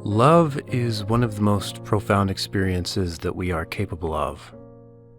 Love is one of the most profound experiences that we are capable of.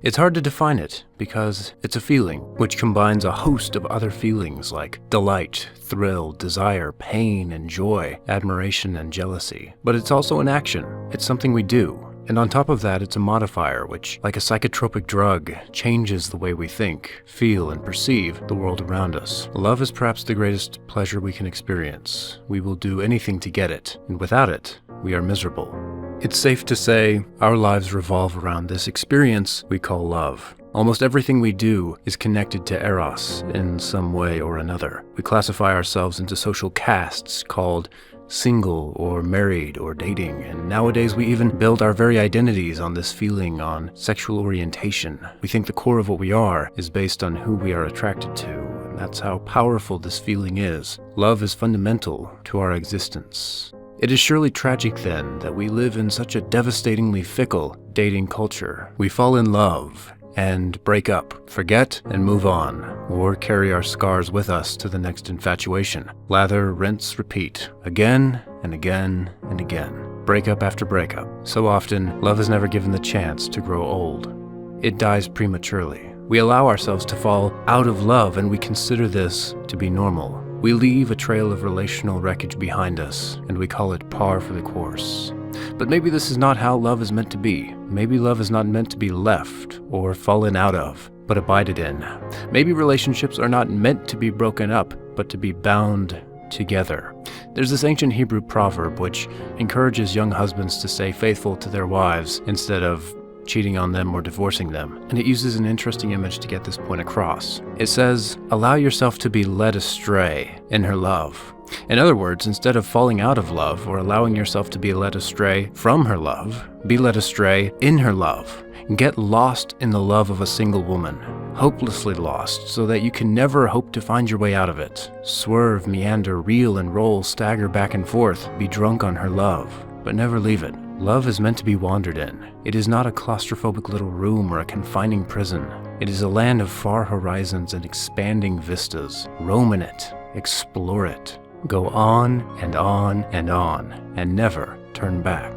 It's hard to define it because it's a feeling which combines a host of other feelings like delight, thrill, desire, pain, and joy, admiration, and jealousy. But it's also an action. It's something we do. And on top of that, it's a modifier which, like a psychotropic drug, changes the way we think, feel, and perceive the world around us. Love is perhaps the greatest pleasure we can experience. We will do anything to get it, and without it, we are miserable. It's safe to say our lives revolve around this experience we call love. Almost everything we do is connected to eros in some way or another. We classify ourselves into social castes called single or married or dating, and nowadays we even build our very identities on this feeling, on sexual orientation. We think the core of what we are is based on who we are attracted to, and that's how powerful this feeling is. Love is fundamental to our existence. It is surely tragic then that we live in such a devastatingly fickle dating culture. We fall in love and break up, forget and move on, or carry our scars with us to the next infatuation. Lather, rinse, repeat, again and again and again. Breakup after breakup. So often, love is never given the chance to grow old. It dies prematurely. We allow ourselves to fall out of love, and we consider this to be normal. We leave a trail of relational wreckage behind us, and we call it par for the course. But maybe this is not how love is meant to be. Maybe love is not meant to be left or fallen out of, but abided in. Maybe relationships are not meant to be broken up, but to be bound together. There's this ancient Hebrew proverb which encourages young husbands to stay faithful to their wives instead of cheating on them or divorcing them, and it uses an interesting image to get this point across. It says, allow yourself to be led astray in her love. In other words, instead of falling out of love or allowing yourself to be led astray from her love, be led astray in her love. Get lost in the love of a single woman, hopelessly lost, so that you can never hope to find your way out of it. Swerve, meander, reel and roll, stagger back and forth, be drunk on her love, but never leave it. Love is meant to be wandered in. It is not a claustrophobic little room or a confining prison. It is a land of far horizons and expanding vistas. Roam in it, explore it. Go on and on and on, and never turn back.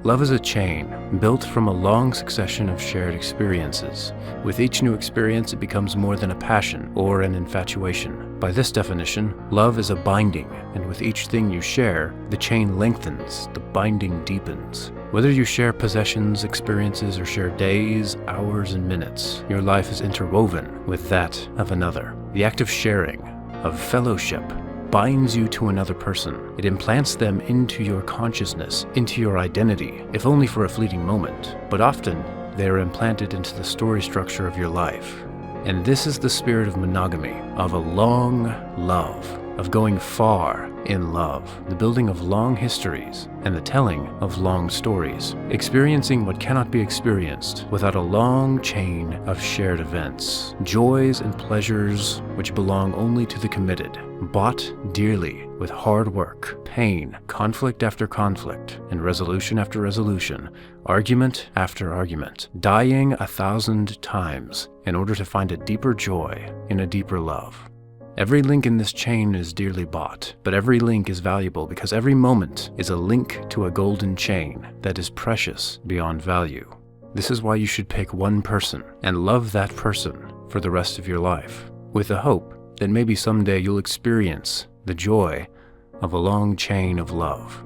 Love is a chain built from a long succession of shared experiences. With each new experience, it becomes more than a passion or an infatuation. By this definition, love is a binding, and with each thing you share, the chain lengthens, the binding deepens. Whether you share possessions, experiences, or share days, hours, and minutes, your life is interwoven with that of another. The act of sharing, of fellowship, binds you to another person. It implants them into your consciousness, into your identity, if only for a fleeting moment. But often, they are implanted into the story structure of your life. And this is the spirit of monogamy, of a long love, of going far in love, the building of long histories, and the telling of long stories, experiencing what cannot be experienced without a long chain of shared events, joys and pleasures which belong only to the committed, bought dearly with hard work, pain, conflict after conflict, and resolution after resolution, argument after argument, dying 1,000 times in order to find a deeper joy in a deeper love. Every link in this chain is dearly bought, but every link is valuable because every moment is a link to a golden chain that is precious beyond value. This is why you should pick one person and love that person for the rest of your life, with the hope that maybe someday you'll experience the joy of a long chain of love.